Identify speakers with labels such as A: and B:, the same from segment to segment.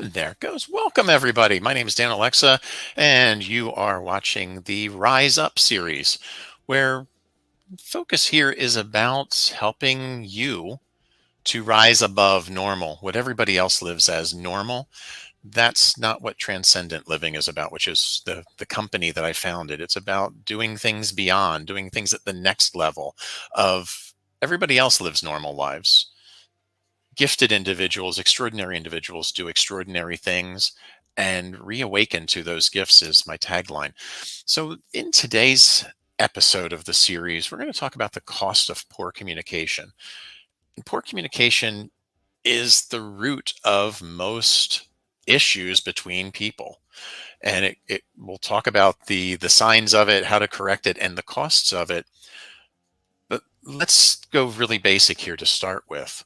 A: There it goes. Welcome, everybody. My name is Dan Alexa, and you are watching the Rise Up series, where focus here is about helping you to rise above normal. What everybody else lives as normal, that's not what transcendent living is about, which is the company that I founded. It's about doing things beyond, doing things at the next level of everybody else lives normal lives. Gifted individuals, extraordinary individuals do extraordinary things, and reawaken to those gifts is my tagline. So, in today's episode of the series, we're going to talk about the cost of poor communication. And poor communication is the root of most issues between people. And it we'll talk about the signs of it, how to correct it, and the costs of it. But let's go really basic here to start with.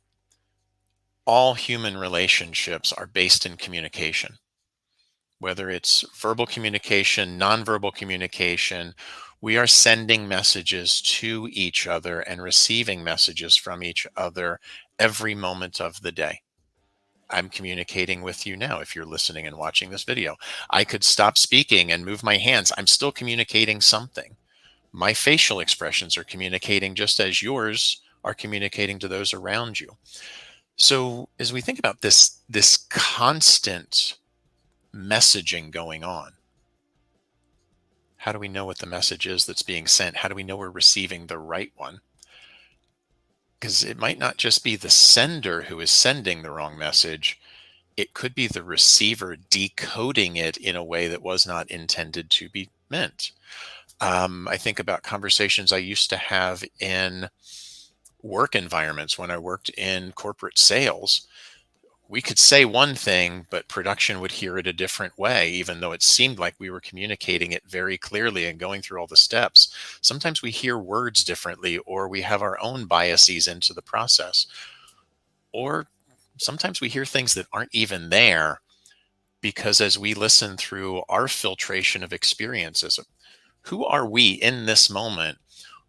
A: All human relationships are based in communication, whether it's verbal communication, nonverbal communication. We are sending messages to each other and receiving messages from each other every moment of the day. I'm communicating with you now if you're listening and watching this video. I could stop speaking and move my hands. I'm still communicating something. My facial expressions are communicating just as yours are communicating to those around you. So as we think about this constant messaging going on, how do we know what the message is that's being sent? How do we know we're receiving the right one? Because it might not just be the sender who is sending the wrong message. It could be the receiver decoding it in a way that was not intended to be meant. I think about conversations I used to have in work environments when I worked in corporate sales. We could say one thing, but production would hear it a different way, even though it seemed like we were communicating it very clearly and going through all the steps. Sometimes we hear words differently, or we have our own biases into the process, or sometimes we hear things that aren't even there because as we listen through our filtration of experiences, who are we in this moment?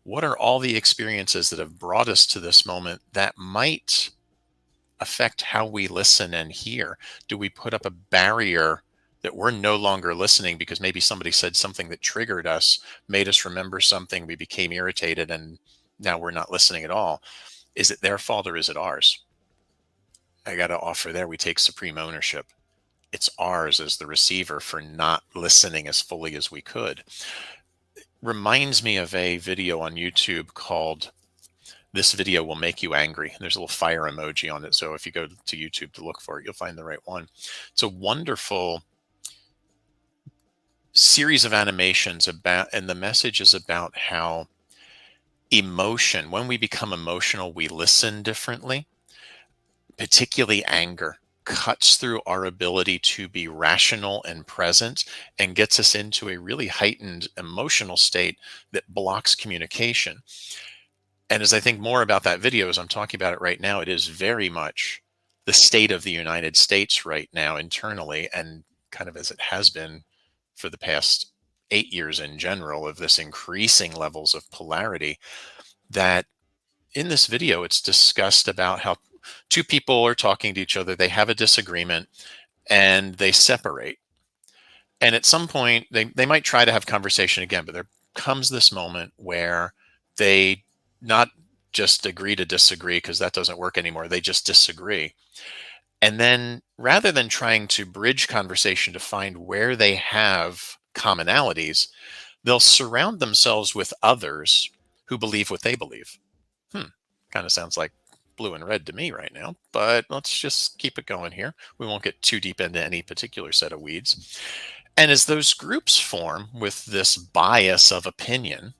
A: What are all the experiences that have brought us to this moment that might affect how we listen and hear? Do we put up a barrier that we're no longer listening because maybe somebody said something that triggered us, made us remember something, we became irritated, and now we're not listening at all? Is it their fault or is it ours? I got to offer there, we take supreme ownership. It's ours as the receiver for not listening as fully as we could. Reminds me of a video on YouTube called "This Video Will Make You Angry." There's a little fire emoji on it. So if you go to YouTube to look for it, you'll find the right one. It's a wonderful series of animations about, and the message is about how emotion, when we become emotional, we listen differently, particularly anger cuts through our ability to be rational and present and gets us into a really heightened emotional state that blocks communication. And as I think more about that video, as I'm talking about it right now, it is very much the state of the United States right now internally, and kind of as it has been for the past 8 years in general, of this increasing levels of polarity. That in this video, it's discussed about how two people are talking to each other, they have a disagreement, and they separate. And at some point, they might try to have conversation again, but there comes this moment where they not just agree to disagree, because that doesn't work anymore. They just disagree. And then rather than trying to bridge conversation to find where they have commonalities, they'll surround themselves with others who believe what they believe. Kind of sounds like blue and red to me right now, but let's just keep it going here. We won't get too deep into any particular set of weeds. And as those groups form with this bias of opinion,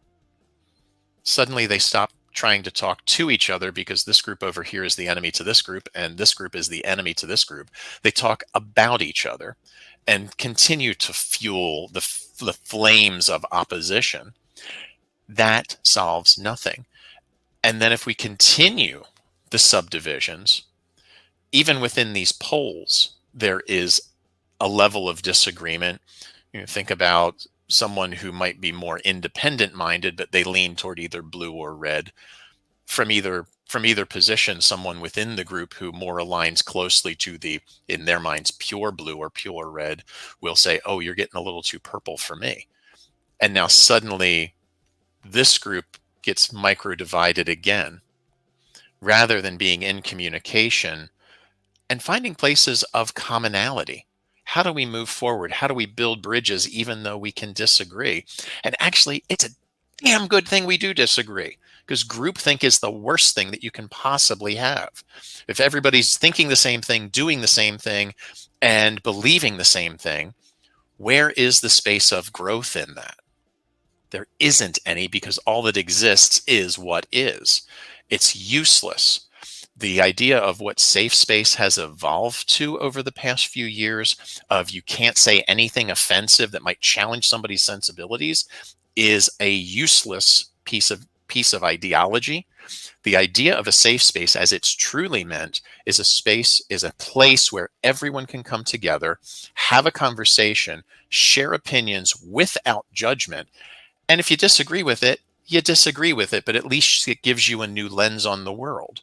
A: suddenly they stop trying to talk to each other because this group over here is the enemy to this group and this group is the enemy to this group. They talk about each other and continue to fuel the flames of opposition. That solves nothing. And then if we continue the subdivisions, even within these poles, there is a level of disagreement. Think about someone who might be more independent minded, but they lean toward either blue or red. from either position, someone within the group who more aligns closely to the, in their minds, pure blue or pure red will say, oh, you're getting a little too purple for me. And now suddenly this group gets micro divided again, rather than being in communication and finding places of commonality. How do we move forward? How do we build bridges even though we can disagree? And actually, it's a damn good thing we do disagree, because groupthink is the worst thing that you can possibly have. If everybody's thinking the same thing, doing the same thing, and believing the same thing, where is the space of growth in that? There isn't any, because all that exists is what is. It's useless. The idea of what safe space has evolved to over the past few years, of you can't say anything offensive that might challenge somebody's sensibilities, is a useless piece of ideology. The idea of a safe space, as it's truly meant, is a place where everyone can come together, have a conversation, share opinions without judgment. And if you disagree with it, you disagree with it, but at least it gives you a new lens on the world.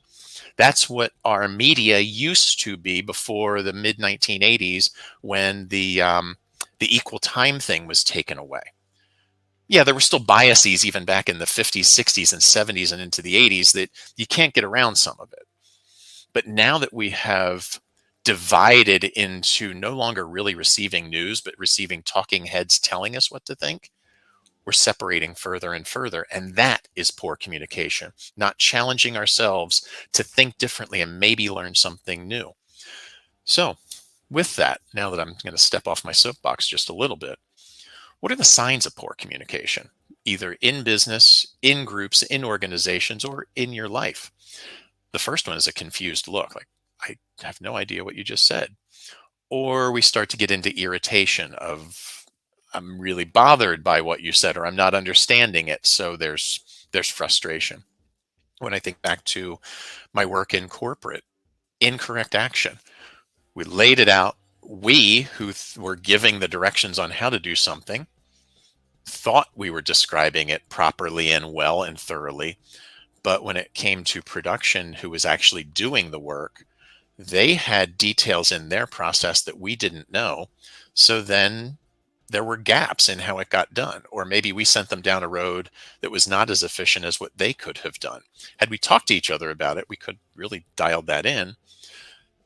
A: That's what our media used to be before the mid 1980s, when the equal time thing was taken away. Yeah, there were still biases even back in the 50s, 60s, and 70s and into the 80s, that you can't get around some of it. But now that we have divided into no longer really receiving news, but receiving talking heads telling us what to think, we're separating further and further. And that is poor communication, not challenging ourselves to think differently and maybe learn something new. So, with that, now that I'm going to step off my soapbox just a little bit, what are the signs of poor communication, either in business, in groups, in organizations, or in your life? The first one is a confused look, like, I have no idea what you just said. Or we start to get into irritation of, I'm really bothered by what you said, or I'm not understanding it. So there's frustration. When I think back to my work in corporate, incorrect action. We laid it out. We who were giving the directions on how to do something thought we were describing it properly and well and thoroughly. But when it came to production, who was actually doing the work, they had details in their process that we didn't know. So then there were gaps in how it got done. Or maybe we sent them down a road that was not as efficient as what they could have done. Had we talked to each other about it, we could really dial that in.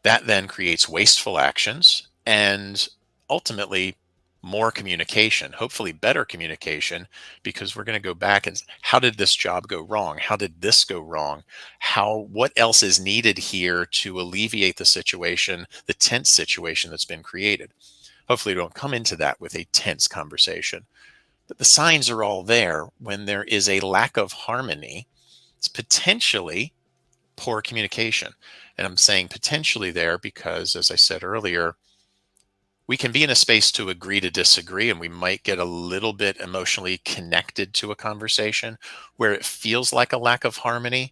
A: That then creates wasteful actions and ultimately more communication, hopefully better communication, because we're going to go back and, how did this job go wrong? How did this go wrong? What else is needed here to alleviate the situation, the tense situation that's been created? Hopefully we don't come into that with a tense conversation. But the signs are all there. When there is a lack of harmony, it's potentially poor communication. And I'm saying potentially there because, as I said earlier, we can be in a space to agree to disagree, and we might get a little bit emotionally connected to a conversation where it feels like a lack of harmony.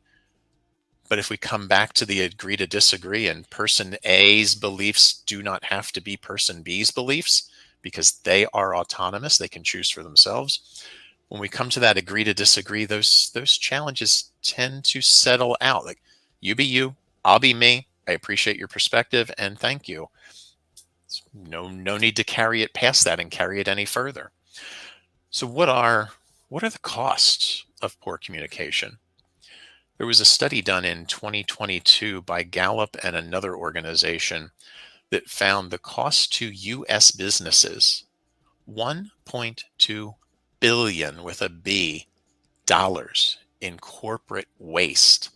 A: But if we come back to the agree to disagree, and person A's beliefs do not have to be person B's beliefs because they are autonomous, they can choose for themselves. When we come to that agree to disagree, those challenges tend to settle out. Like, you be you, I'll be me. I appreciate your perspective, and thank you. No need to carry it past that and carry it any further. So what are the costs of poor communication? There was a study done in 2022 by Gallup and another organization that found the cost to US businesses, 1.2 billion with a B dollars in corporate waste.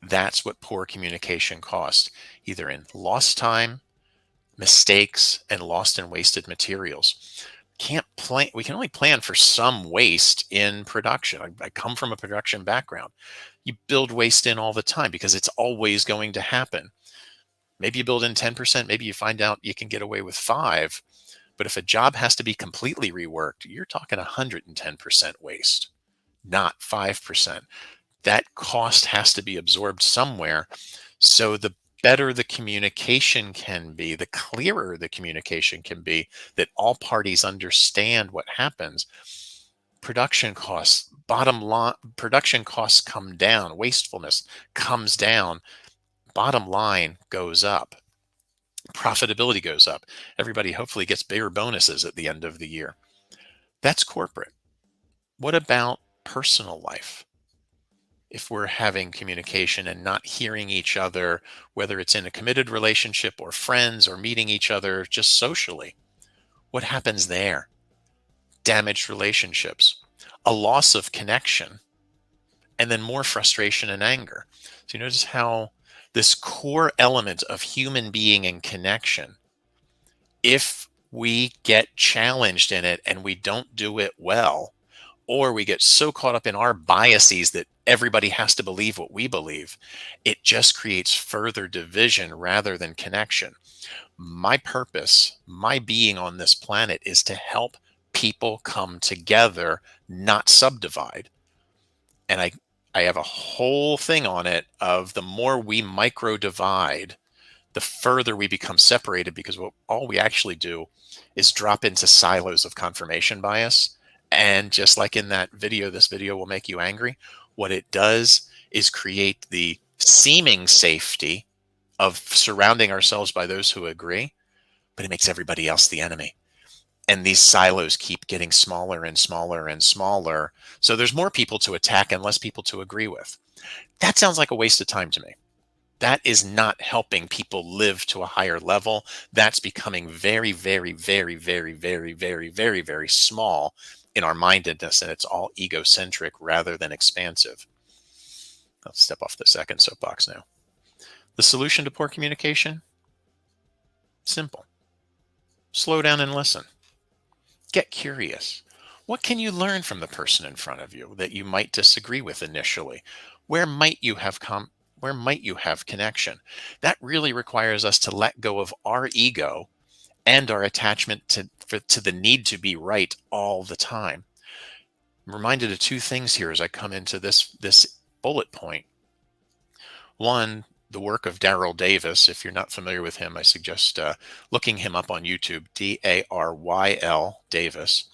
A: That's what poor communication costs, either in lost time, mistakes, and lost and wasted materials. Can't plan. We can only plan for some waste in production. I come from a production background. You build waste in all the time because it's always going to happen. Maybe you build in 10%, maybe you find out you can get away with 5. But if a job has to be completely reworked, you're talking 110% waste, not 5%. That cost has to be absorbed somewhere. So the better the communication can be, the clearer the communication can be, that all parties understand what happens, production costs Bottom line, production costs come down, wastefulness comes down, bottom line goes up, profitability goes up. Everybody hopefully gets bigger bonuses at the end of the year. That's corporate. What about personal life? If we're having communication and not hearing each other, whether it's in a committed relationship or friends or meeting each other just socially, what happens there? Damaged relationships, a loss of connection, and then more frustration and anger. So you notice how this core element of human being and connection, if we get challenged in it and we don't do it well, or we get so caught up in our biases that everybody has to believe what we believe, it just creates further division rather than connection. My purpose, my being on this planet is to help people come together, not subdivide. And I have a whole thing on it of the more we micro divide, the further we become separated, because all we actually do is drop into silos of confirmation bias. And just like in that video, this video will make you angry. What it does is create the seeming safety of surrounding ourselves by those who agree, but it makes everybody else the enemy. And these silos keep getting smaller and smaller and smaller. So there's more people to attack and less people to agree with. That sounds like a waste of time to me. That is not helping people live to a higher level. That's becoming very, very, very, very, very, very, very, very small in our mindedness. And it's all egocentric rather than expansive. I'll step off the second soapbox now. The solution to poor communication? Simple. Slow down and listen. Get curious. What can you learn from the person in front of you that you might disagree with initially? Where might you have where might you have connection? That really requires us to let go of our ego and our attachment to the need to be right all the time. I'm reminded of two things here as I come into this bullet point. One, the work of Daryl Davis. If you're not familiar with him, I suggest looking him up on YouTube, Daryl Davis.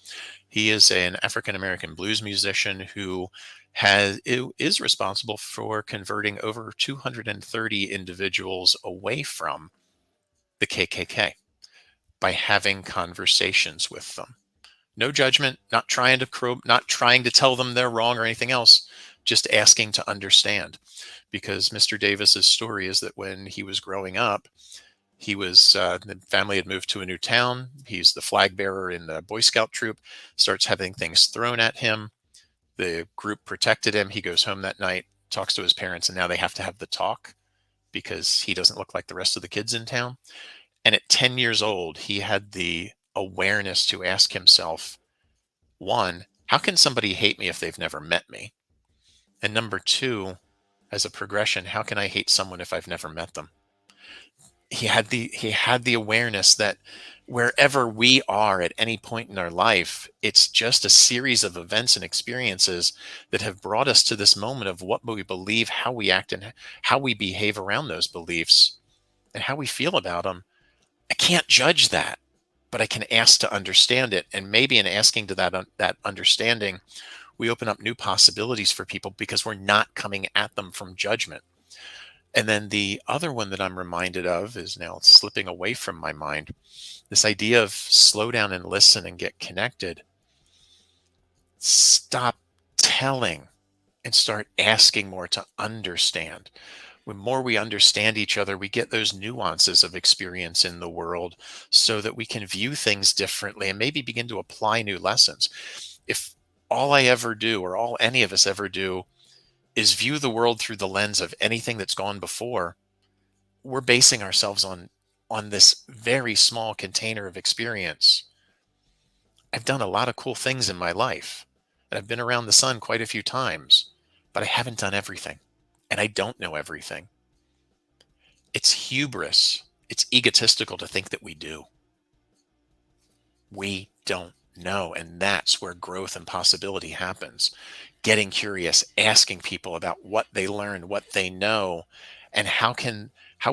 A: He is an African American blues musician who is responsible for converting over 230 individuals away from the KKK by having conversations with them. No judgment, not trying to not trying to tell them they're wrong or anything else, just asking to understand. Because Mr. Davis's story is that when he was growing up, the family had moved to a new town. He's the flag bearer in the Boy Scout troop, starts having things thrown at him. The group protected him. He goes home that night, talks to his parents, and now they have to have the talk because he doesn't look like the rest of the kids in town. And at 10 years old, he had the awareness to ask himself, one, how can somebody hate me if they've never met me? And number two, as a progression, how can I hate someone if I've never met them? He had the awareness that wherever we are at any point in our life, it's just a series of events and experiences that have brought us to this moment of what we believe, how we act, and how we behave around those beliefs and how we feel about them. I can't judge that, but I can ask to understand it. And maybe in asking to that understanding, we open up new possibilities for people because we're not coming at them from judgment. And then the other one that I'm reminded of is now slipping away from my mind. This idea of slow down and listen and get connected. Stop telling and start asking more to understand. When more we understand each other, we get those nuances of experience in the world so that we can view things differently and maybe begin to apply new lessons. If all I ever do, or all any of us ever do, is view the world through the lens of anything that's gone before, we're basing ourselves on this very small container of experience. I've done a lot of cool things in my life, and I've been around the sun quite a few times, but I haven't done everything, and I don't know everything. It's hubris. It's egotistical to think that we do. We don't know, and that's where growth and possibility happens. Getting curious, asking people about what they learned, what they know, and how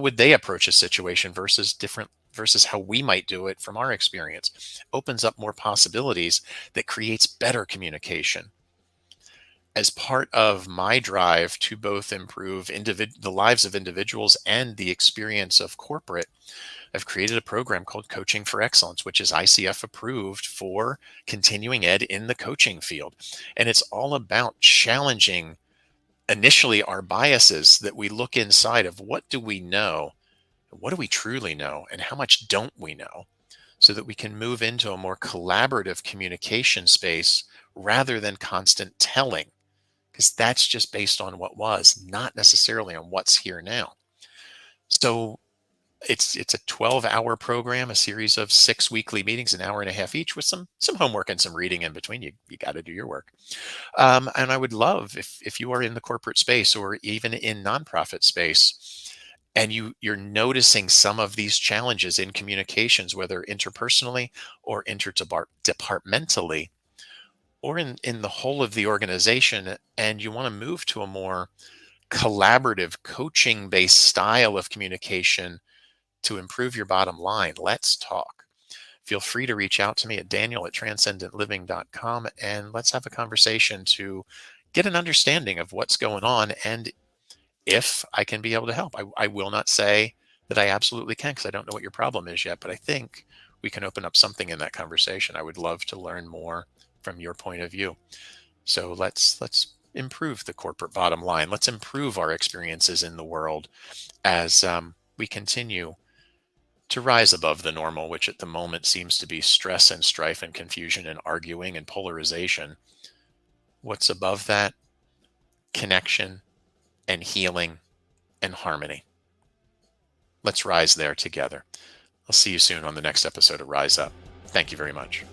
A: would they approach a situation versus how we might do it from our experience, opens up more possibilities that creates better communication. As part of my drive to both improve the lives of individuals and the experience of corporate, I've created a program called Coaching for Excellence, which is ICF approved for continuing ed in the coaching field. And it's all about challenging initially our biases, that we look inside of what do we know, what do we truly know, and how much don't we know, so that we can move into a more collaborative communication space rather than constant telling, because that's just based on what was, not necessarily on what's here now. So it's a 12-hour program, a series of 6 weekly meetings, an hour and a half each, with some homework and some reading in between. You got to do your work. And I would love if you are in the corporate space or even in nonprofit space, and you're noticing some of these challenges in communications, whether interpersonally or interdepartmentally, or in the whole of the organization, and you want to move to a more collaborative, coaching based style of communication to improve your bottom line, let's talk. Feel free to reach out to me at daniel@transcendentliving.com, and let's have a conversation to get an understanding of what's going on, and if I can be able to help. I will not say that I absolutely can, because I don't know what your problem is yet, but I think we can open up something in that conversation. I would love to learn more from your point of view. So let's improve the corporate bottom line. Let's improve our experiences in the world as we continue to rise above the normal, which at the moment seems to be stress and strife and confusion and arguing and polarization. What's above that? Connection and healing and harmony. Let's rise there together. I'll see you soon on the next episode of Rise Up. Thank you very much.